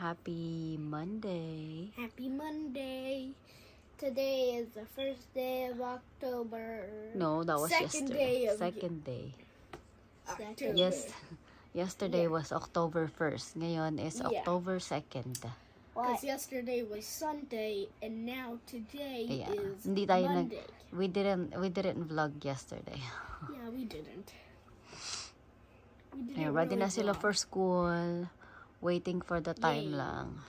Happy Monday. Happy Monday. Today is the first day of October. No, that was yesterday. Second day. Yes. Yesterday was October 1st. Ngayon is October 2nd. Because yesterday was Sunday and now today is Hindi tayo Monday. We didn't vlog yesterday. Yeah, we didn't. Ready na sila for school. Waiting for the time lang.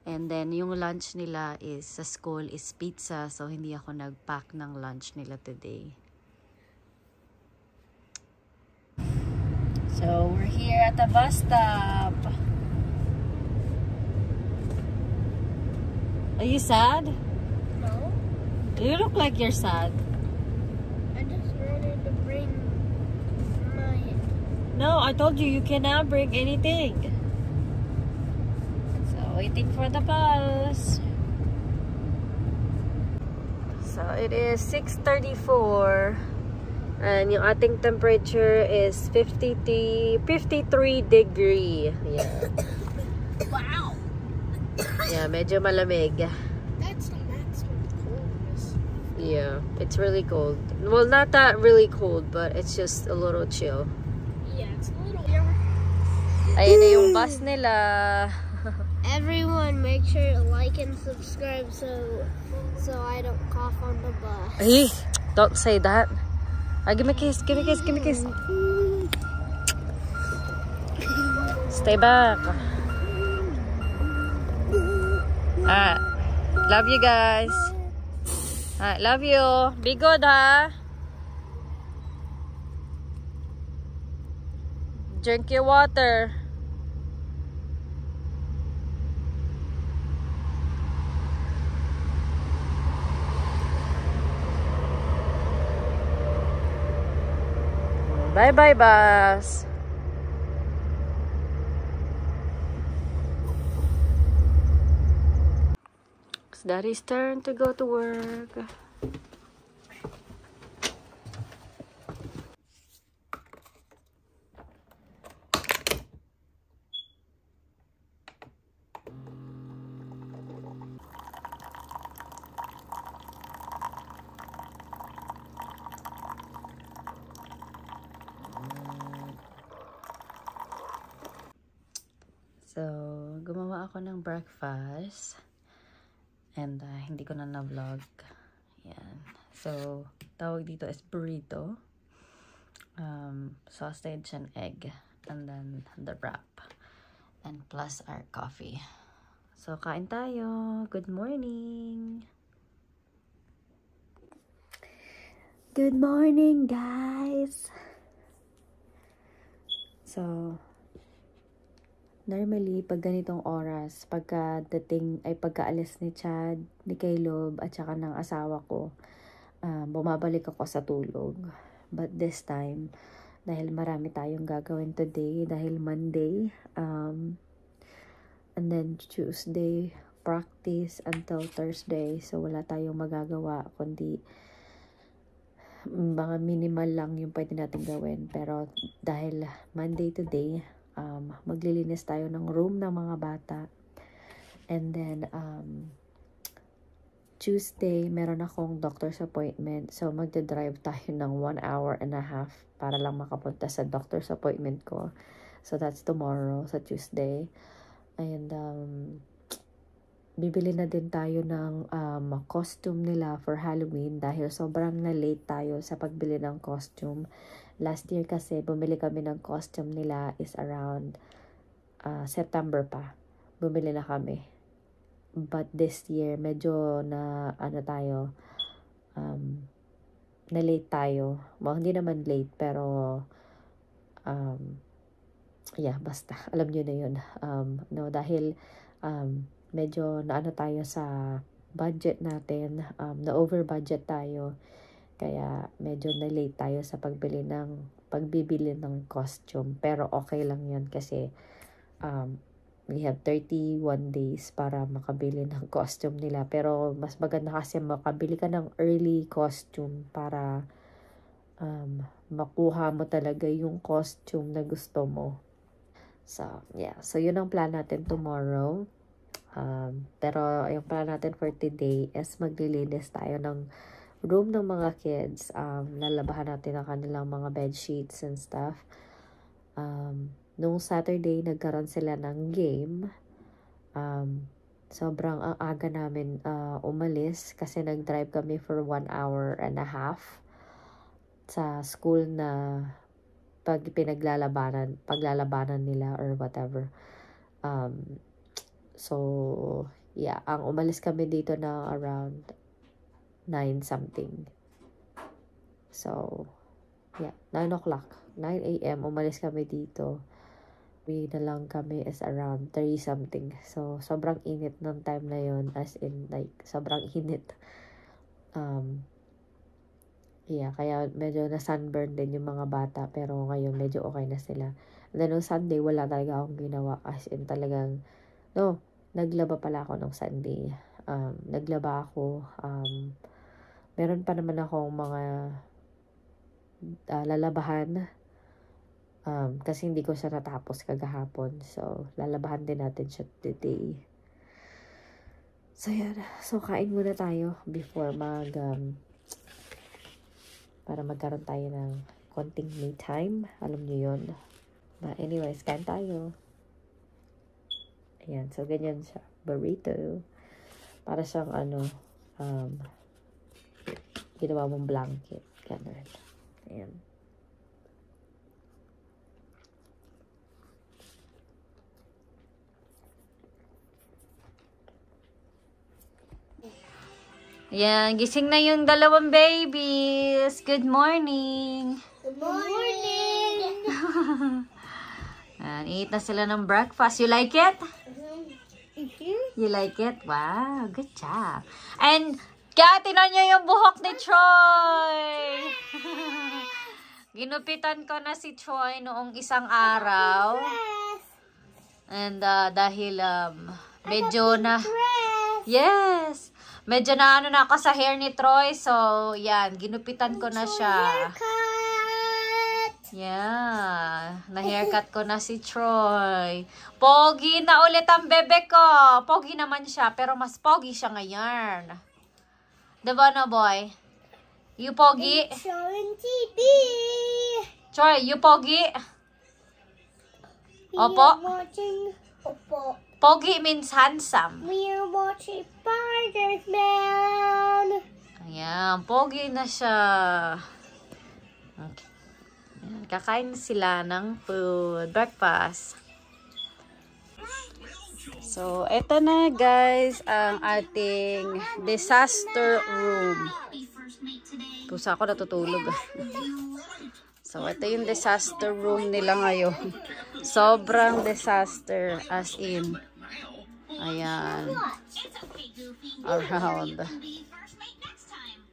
And then yung lunch nila is sa school is pizza, so hindi ako nag-pack ng lunch nila today. So we're here at the bus stop. Are you sad? No. You look like you're sad. I just wanted to bring my... No, I told you you cannot bring anything. Waiting for the bus. So it is 6:34 and yung ating temperature is 53 degree. Yeah. Wow. Yeah, medyo malamig. That's the maximum coldness. Yeah, it's really cold. Well, not that really cold, but it's just a little chill. Yeah, it's a little... Ayan na yung bus nila. Everyone, make sure to like and subscribe so I don't cough on the bus. Hey, don't say that. Give me a kiss, give me a kiss, give me a kiss. Stay back. Love you guys. Love you. Be good, ha? Drink your water. Bye-bye, bus. It's Daddy's turn to go to work. So, gumawa ako ng breakfast. And hindi ko na na-vlog. Yan. So, tawag dito is burrito. Sausage and egg. And then the wrap. And plus our coffee. So, kain tayo. Good morning! Good morning, guys! So, normally, pag ganitong oras, pagkaalis ni Chad, ni Caleb, at saka ng asawa ko, bumabalik ako sa tulog. But this time, dahil marami tayong gagawin today, dahil Monday, and then Tuesday, practice until Thursday. So, wala tayong magagawa, kundi mga minimal lang yung pwede natin gawin. Pero, dahil Monday today, maglilinis tayo ng room ng mga bata. And then, Tuesday, meron akong doctor's appointment. So, magdadrive tayo ng 1.5 hours para lang makapunta sa doctor's appointment ko. So, that's tomorrow, sa Tuesday. And, bibili na din tayo ng costume nila for Halloween dahil sobrang na-late tayo sa pagbili ng costume. Last year kasi, bumili kami ng costume nila is around September pa. Bumili na kami. But this year, medyo na na-late tayo. Well, hindi naman late, pero yeah, basta. Alam nyo na yun. No, dahil medyo tayo sa budget natin. Na-over budget tayo. Kaya medyo na-late tayo sa pagbibili ng costume. Pero okay lang yun kasi we have 31 days para makabili ng costume nila. Pero mas maganda kasi makabili ka ng early costume para makuha mo talaga yung costume na gusto mo. So, yeah. So, yun ang plan natin tomorrow. Pero, yung plan natin for today is maglilinis tayo ng room ng mga kids. Lalabahan natin ang kanilang mga bed sheets and stuff. Nung Saturday, nagkaroon sila ng game. Sobrang ang aga namin umalis kasi nag-drive kami for 1 hour and a half sa school na paglalabanan nila or whatever. So, yeah, ang umalis kami dito na around 9 something. So, yeah, 9 o'clock. 9 a.m. umalis kami dito. Uwi na lang kami is around 3 something. So, sobrang init ng time na yon, as in, like, sobrang init. Yeah, kaya medyo na-sunburn din yung mga bata. Pero ngayon, medyo okay na sila. And then, on Sunday, wala talaga akong ginawa. As in, talagang, no, naglaba pala ako nung Sunday. Naglaba ako. Meron pa naman akong mga lalabahan. Kasi hindi ko siya natapos kagahapon. So, lalabahan din natin siya today. So, yan. So, kain muna tayo before para magkaroon tayo ng konting me time. Alam niyo yun. But anyways, kain tayo. Ayan. So, ganyan siya. Burrito. Para siyang ginawa mong blanket. Ganun. Ayan. Ayan, gising na yung dalawang babies. Good morning. Good morning. Ayan, eat na sila ng breakfast. You like it? You like it? Wow, good job. And, kaya tinan niyo yung buhok ni Troy. Ginupitan ko na si Troy noong isang araw. And dahil medyo na... Yes! Medyo na na ako sa hair ni Troy. So, yan. Ginupitan ko na siya. Yeah. Na-haircut ko na si Troy. Pogi na ulit ang bebe ko. Pogi naman siya. Pero mas pogi siya ngayon. Diba na, boy? You pogi? Showing TV. Troy, you pogi? Opo? We are watching Opo. Pogi means handsome. We are watching Spider-Man. Ayan, pogi na siya. Okay. Ayan, kakain sila ng food, breakfast. So, eto na guys, ang ating disaster room. Pusa ako natutulog. So, ito yung disaster room nila ngayon. Sobrang disaster, as in. Ayan. Around.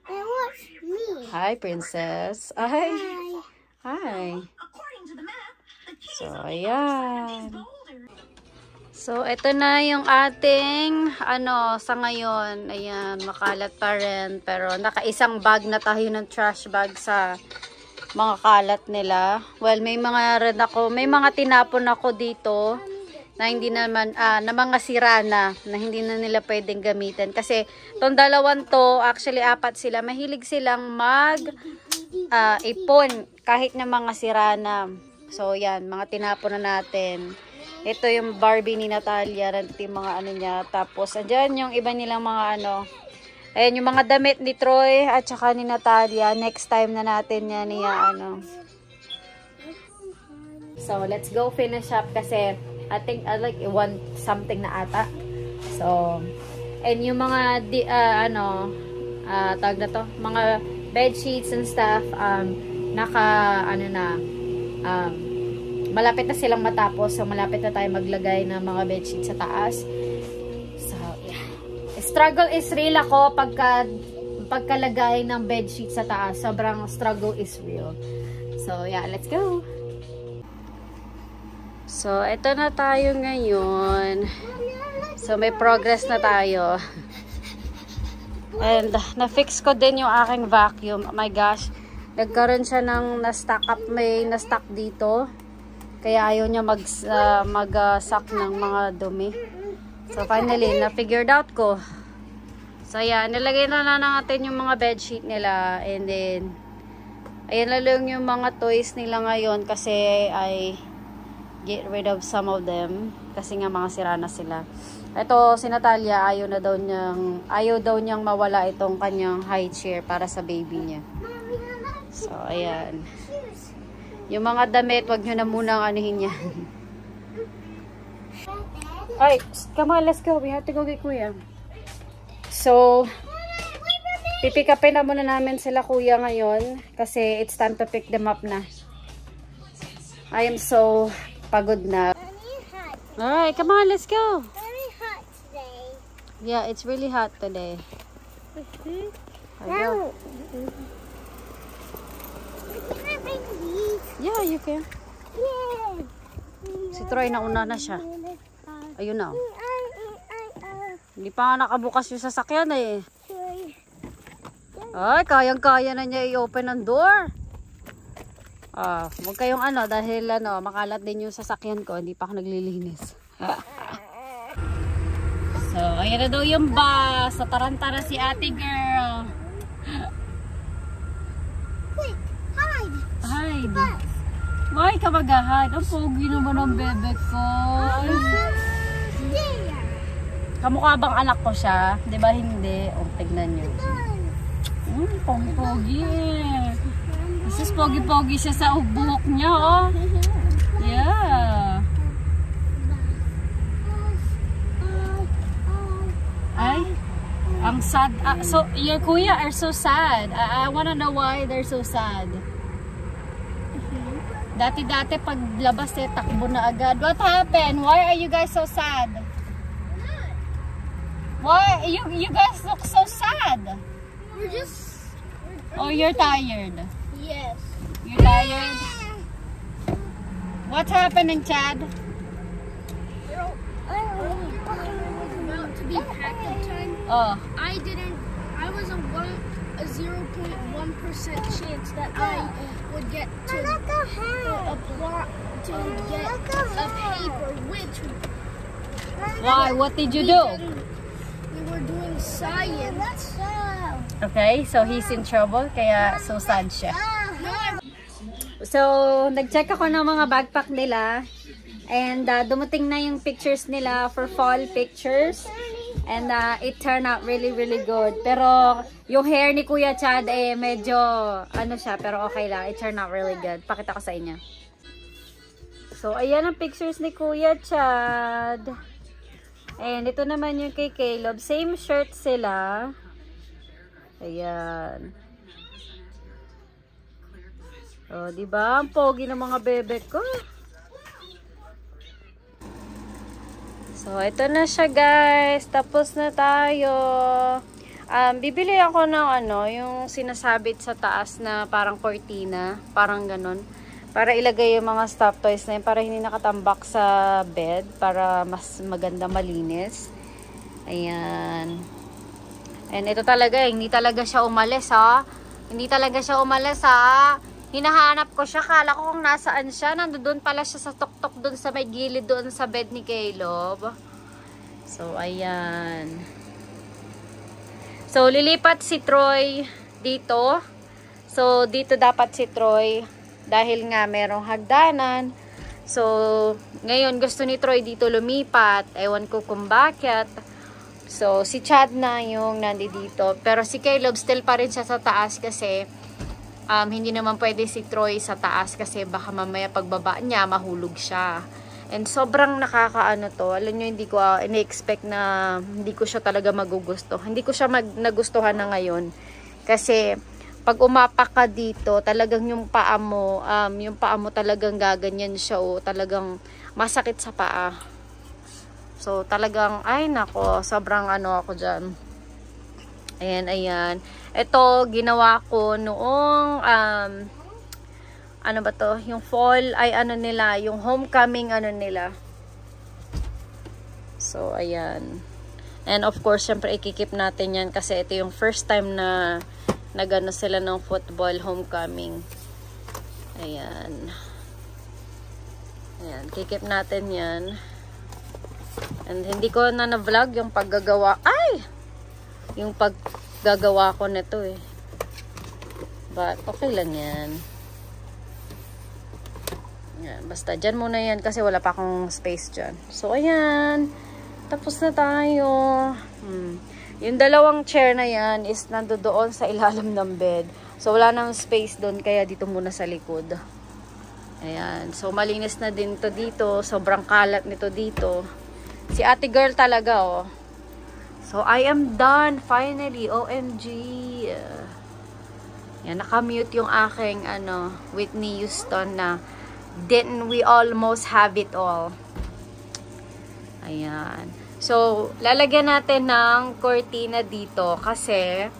And watch me. Hi, princess. Hi. Hi. So, ayan. So, ito na yung ating, sa ngayon. Ayan, makalat pa rin. Pero, nakaisang bag na tayo ng trash bag sa mga kalat nila. Well, may mga tinapon ako dito na hindi naman, na mga sira na hindi na nila pwedeng gamitin. Kasi, tong dalawang to, actually 4 sila, mahilig silang ipon kahit na mga sira na. So, yan, mga tinapon na natin. Ito yung Barbie ni Natalia, yung mga niya. Tapos, andyan yung iba nilang mga ayan, yung mga damit ni Troy at saka ni Natalia. Next time na natin yan So, let's go finish up kasi I think I want something na ata. So, and yung mga tawag na to, mga bed sheets and stuff, malapit na silang matapos. So, malapit na tayo maglagay ng mga bed sheets sa taas. So, yeah. Struggle is real ako pagkalagay ng bed sheets sa taas. Sobrang struggle is real. So, yeah, let's go. So, eto na tayo ngayon. So, may progress na tayo. And, na-fix ko din yung aking vacuum. Oh my gosh. Nagkaroon siya ng na-stack up. May na-stack dito. Kaya ayaw niya mag-suck ng mga dumi. So finally, na-figured out ko. So ayan, nilagay na natin yung mga bedsheet nila. And then, ayan na lang yung mga toys nila ngayon kasi I get rid of some of them. Kasi nga mga sira na sila. Ito, si Natalia, ayaw daw niyang mawala itong kanyang high chair para sa baby niya. So ayan. Yung mga damit, wag nyo na munang anuhin yan. Ay, come on, let's go. We have to go get Kuya. So, pipick upin na muna namin sila Kuya ngayon kasi it's time to pick them up na. I am so pagod na. Alright, come on, let's go. Very hot today. Yeah, it's really hot today. Wow. Can I bring these? Yeah, you can. Yeah. Si Troy, nauna na siya. Ayun na. Hindi pa nga nakabukas yung sasakyan eh. Ay, kayang-kaya na niya i-open ang door. Huwag kayong dahil makalat din yung sasakyan ko. Hindi pa ako naglilinis. So, ayan na daw yung bus. So, tarantara si ate girl. Quick, hide. Hide. Why ka mag-hide? Ang pogi naman ang bebe ko. Kamukha bang anak ko siya? Di ba hindi? O, tignan nyo. Pogi-pogi. Isus pogi-pogi siya sa buhok niya, oh. Yeah. Ay, ang sad. So, your kuya are so sad. I wanna know why they're so sad. Dati-dati paglabas takbo na agad. What happened? Why are you guys so sad? Why? You guys look so sad. We're just... Oh, you're tired. Yes. You're tired? What's happening, Chad? I was about to be packet time. Oh. I was a 0.1% chance that I would get to apply to get a paper, which... Why? What did you do? We were doing science. Okay, so he's in trouble, kaya so sad siya. So, nag-check ako ng mga backpack nila. And dumating na yung pictures nila for fall pictures. And it turned out really, really good. Pero, yung hair ni Kuya Chad, medyo, siya, pero okay lang. It turned out really good. Pakita ko sa inyo. So, ayan ang pictures ni Kuya Chad. And ito naman yung kay Caleb. Same shirt sila. Ayan. O, diba? Ang pogi ng mga bebe ko. So, ito na siya guys. Tapos na tayo. Bibili ako ng yung sinasabit sa taas na parang cortina. Parang ganun. Para ilagay yung mga stuffed toys na yun. Para hindi nakatambak sa bed. Para mas maganda malinis. Ayan. And ito talaga, hindi talaga siya umalis ha. Hindi talaga siya umalis ha. Hinahanap ko siya. Kala ko kung nasaan siya. Nandoon pala siya sa tuktok doon sa may gilid doon sa bed ni Caleb. So, ayan. So, lilipat si Troy dito. So, dito dapat si Troy. Dahil nga merong hagdanan. So, ngayon gusto ni Troy dito lumipat. Ewan ko kung bakit. So, si Chad na yung nandito. Pero si Caleb still pa rin siya sa taas kasi hindi naman pwede si Troy sa taas kasi baka mamaya pagbaba niya mahulog siya. And sobrang nakakaano to. Alam nyo, hindi ko in-expect na hindi ko siya talaga magugusto. Hindi ko siya nagustuhan na ngayon. Kasi pag umapak ka dito, talagang yung paa mo talagang gaganyan siya o talagang masakit sa paa. So, talagang, ay nako, sobrang ako dyan. Ayan, ayan. Ito, ginawa ko noong, ano ba to? Yung fall, ay nila, yung homecoming nila. So, ayan. And of course, syempre, ikikip natin yan kasi ito yung first time na nagano sila ng football homecoming. Ayan. Ayan, kikip natin yan. And hindi ko na vlog yung paggagawa. Ay! Yung paggagawa ko nito eh. But, okay lang yan. Ayan, basta dyan muna yan kasi wala pa akong space dyan. So, ayan. Tapos na tayo. Yung dalawang chair na yan is nandoon sa ilalim ng bed. So, wala nang space doon kaya dito muna sa likod. Ayan. So, malinis na din to dito. Sobrang kalat nito dito. Si ate girl talaga, oh. So, I am done. Finally. OMG. Yan, nakamute yung aking, Whitney Houston na didn't we almost have it all. Ayan. So, lalagyan natin ng cortina dito kasi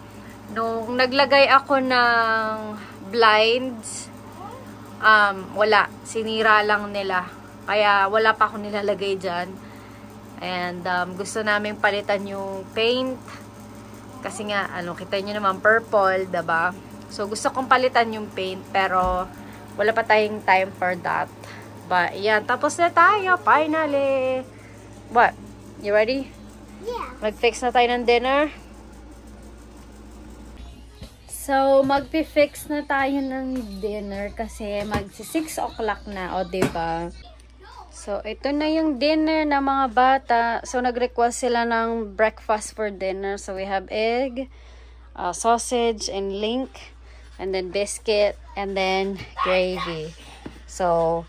nung naglagay ako ng blinds, wala. Sinira lang nila. Kaya wala pa ako nilalagay dyan. And gusto namin palitan yung paint. Kasi nga, kita nyo naman purple, diba? So, gusto kong palitan yung paint. Pero, wala pa tayong time for that. But, yan. Tapos na tayo. Finally. What? You ready? Yeah. Mag-fix na tayo ng dinner? So, magpi-fix na tayo ng dinner kasi magsi 6 o'clock na, o diba? So, ito na yung dinner ng mga bata. So, nag-request sila ng breakfast for dinner. So, we have egg, sausage, and link, and then biscuit, and then gravy. So,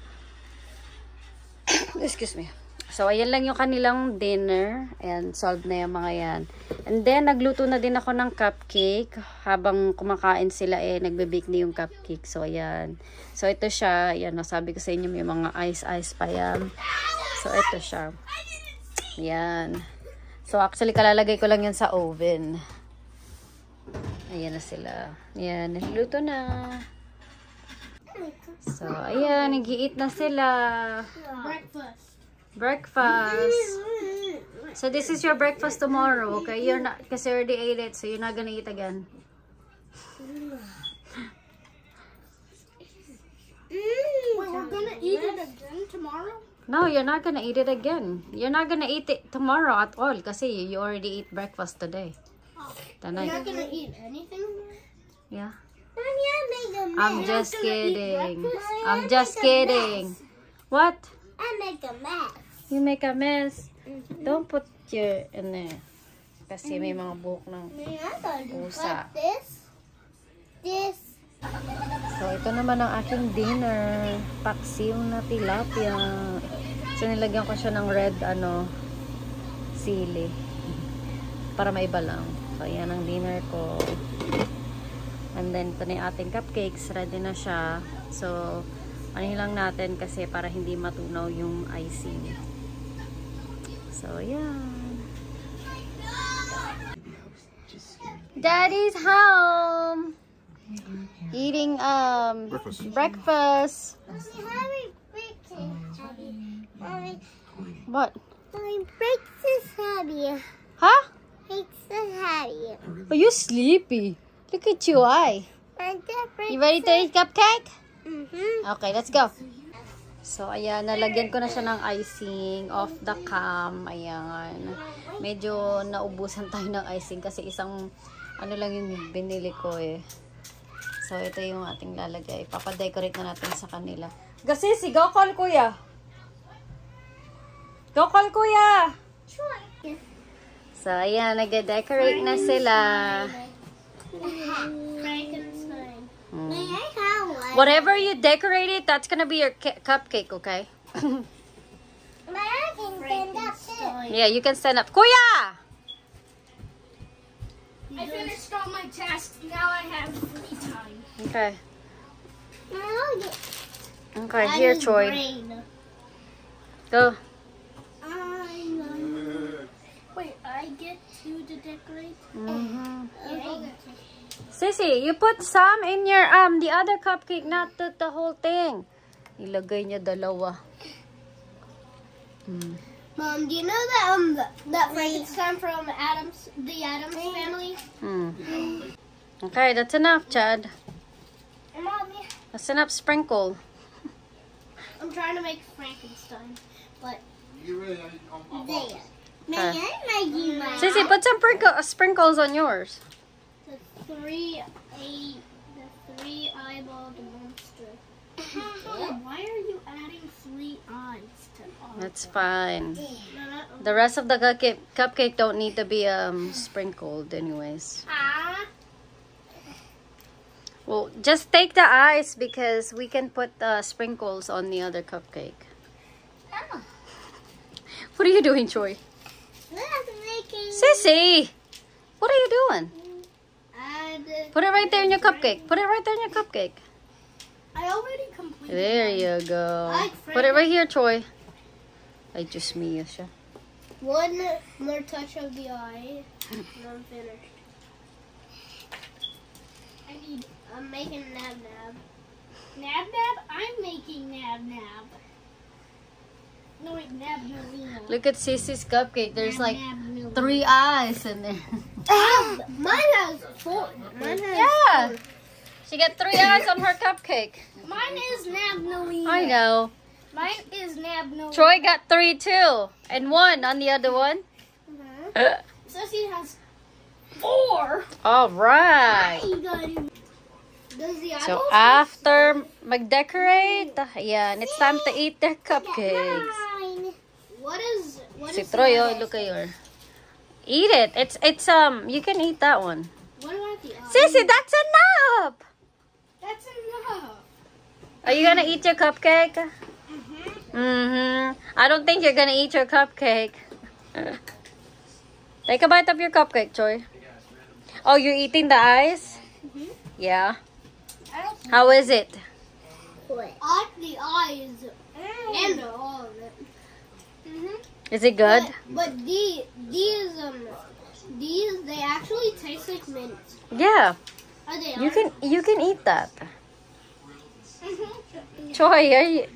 excuse me. So, ayan lang yung kanilang dinner. Ayan, solved na yung mga yan. And then, nagluto na din ako ng cupcake. Habang kumakain sila, nagbe-bake na yung cupcake. So, ayan. So, ito siya. Ayan, sabi ko sa inyo, may mga ice pa yan. So, ito siya. Ayan. So, actually, kalalagay ko lang yan sa oven. Ayan na sila. Ayan, nagluto na. So, ayan, nag-i-eat na sila. Breakfast. So, this is your breakfast tomorrow, okay? You're not, kasi already ate it, so you're not gonna eat again. Wait, we're gonna eat it again tomorrow? No, you're not gonna eat it again. You're not gonna eat it tomorrow at all, kasi you already ate breakfast today. Tonight. You're not gonna eat anything? Yeah. Mommy, I made a mess. I'm just kidding. I'm just kidding. What? I make a mess. You make a mess. Don't put your in there. Kasi may mga buhok ng pusa. This. So, ito naman ang aking dinner. Paksiw na tilapia. So, nilagyan ko siya ng red, sili. Para maiba lang. So, ayan ang dinner ko. And then, ito na yung ating cupcakes. Ready na siya. So, lang natin kasi para hindi matunaw yung icing. So, yan. Daddy's home! Eating, breakfast. What? My breakfast happy. Huh? Breakfast happy. Are you sleepy? Look at you, You ready to eat cupcake? Okay, let's go. So, ayan, nalagyan ko na siya ng icing off the cam. Ayan. Medyo naubusan tayo ng icing kasi isang, lang yung binili ko So, ito yung ating lalagay. Papadecorate na natin sa kanila. Gasisi, go call kuya. Go call kuya. So, ayan, nag-decorate na sila. Whatever you decorated, that's gonna be your cupcake, okay? Yeah, you can stand up. Kuya! I finished all my tasks. Now I have free time. Okay. Okay, here, Troy. Go. Wait, I get to decorate? Sissy, you put some in your, the other cupcake, not the whole thing. Ilagay niya dalawa. Mom, do you know that Frankenstein from the Addams family? Okay, that's enough, Chad. Mommy. That's enough sprinkle. I'm trying to make Frankenstein, but there. Sissy, put some sprinkles on yours. The three eyeballed monster. Why are you adding 3 eyes to all? That's fine. No, The rest of the cupcake don't need to be sprinkled anyways. Well, just take the eyes because we can put sprinkles on the other cupcake. What are you doing, Troy? Sissy! What are you doing? Put it right there in your cupcake. Put it right there in your cupcake. I already completed. There you go. Put it right here, Troy. Ay, Diyos mio siya. One more touch of the eye, and I'm finished. I'm making Nab Nab. Nab Nab? I'm making Nab Nab. No, wait, Nab Nab. Look at Sissy's cupcake. There's Nab, like Nab, 3 eyes in there. Mine has 4. Yeah. She got 3 eyes on her cupcake. Mine is Nab Nalina. I know. Mine is Nab Nalina. Troy got 3 too. And 1 on the other one. Ceci has 4. All right. So after mag-decorate, and it's time to eat their cupcakes. What is Si Troy, oh, look at your. Eat it. It's you can eat that one. What about the eye? Sissy, that's enough. That's enough. Are you gonna eat your cupcake? I don't think you're gonna eat your cupcake. Take a bite of your cupcake, Troy. Oh, you're eating the eyes? Yeah. How is it? I like the eyes and all of it. Is it good? But these they actually taste like mint. Yeah. Are they? You can eat that. Troy, are you?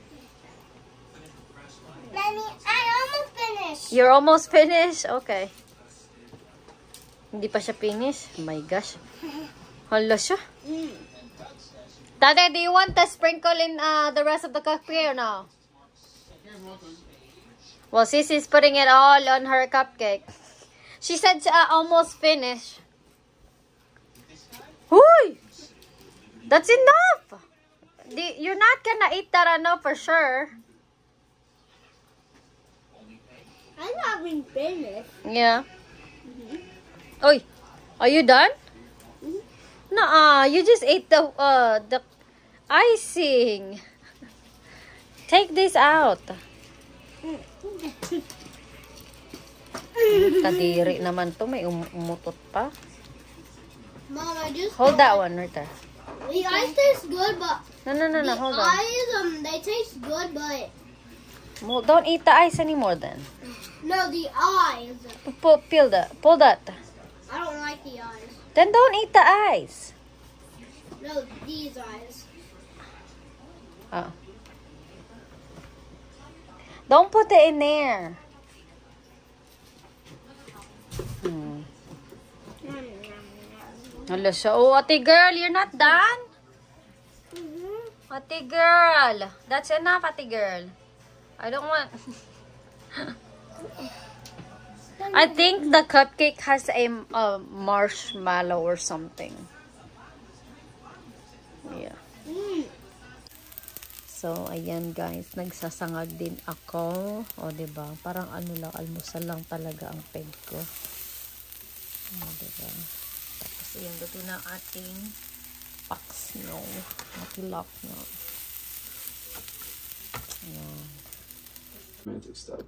Mommy, I almost finished. You're almost finished? Okay. Hindi pa siya finish? Oh my gosh. Hala siya. Tate, do you want to sprinkle in the rest of the cupcake or no? Well, Sissy's putting it all on her cupcake. She said almost finished. Huy! That's enough! You're not gonna eat that enough for sure. I'm not even finished. Yeah. Oy, are you done? Nuh-uh, you just ate the icing. Take this out. Kadiri naman to, may umutot pa. Mom, I just Hold that one right there. the eyes taste good, but No, hold the on. eyes they taste good, but Well, don't eat the ice anymore then. no, the eyes. Pull that. I don't like the eyes. Then don't eat the ice. No, these eyes. Oh. Don't put it in there. Hala siya. Oh, ate girl, you're not done? Ate girl. That's enough, ate girl. I don't want... I think the cupcake has a marshmallow or something. Yeah. So, ayan guys. Nagsasangag din ako. O, diba? Parang ano lang, almusal lang talaga ang peg ko. O, diba? Tapos, ayan, luto na ating paksno. Matilak na. Ayan. So,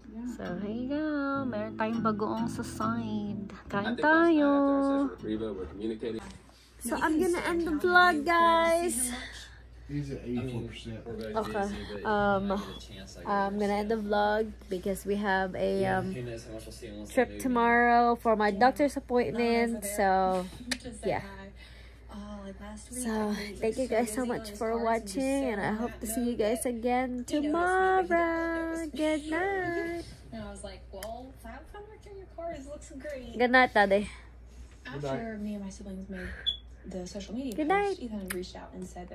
here you go. Meron tayong bagoong sa side. Kain tayo. So, I'm gonna end the vlog, guys. He's at 84%. Okay. I'm gonna end the vlog because we have a trip tomorrow for my doctor's appointment. So, yeah. So, thank you guys so much for watching, and I hope to see you guys again tomorrow. Good night. And I was like, well, fun working in your cars. Looks great. Good night, Daddy. After me and my siblings made the social media Good post, night. Ethan reached out and said that